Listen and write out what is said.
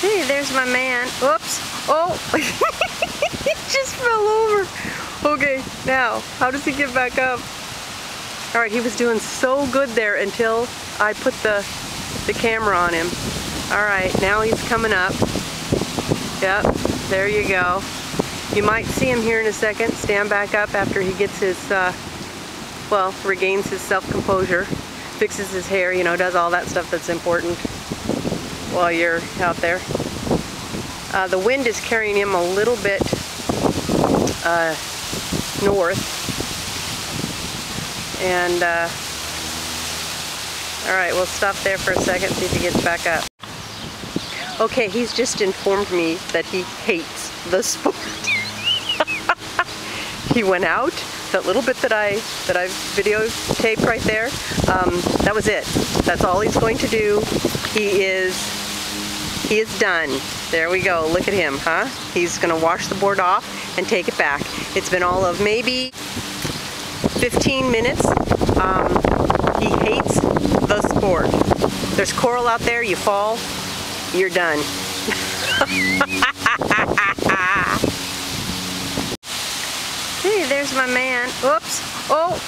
Hey, there's my man. Oops. Oh, he just fell over. Okay, now, how does he get back up? All right, he was doing so good there until I put the camera on him. All right, now he's coming up. Yep, there you go. You might see him here in a second stand back up after he gets his, well, regains his self-composure, fixes his hair, you know, does all that stuff that's important while you're out there. The wind is carrying him a little bit north. And, all right, we'll stop there for a second, see if he gets back up. Okay, he's just informed me that he hates the sport. He went out, that little bit that I videotaped right there, that was it. That's all he's going to do. He is done. There we go, look at him, huh? He's gonna wash the board off and take it back. It's been all of maybe 15 minutes. He hates the sport. There's coral out there, you fall, you're done. Hey, there's my man. Oops. Oh.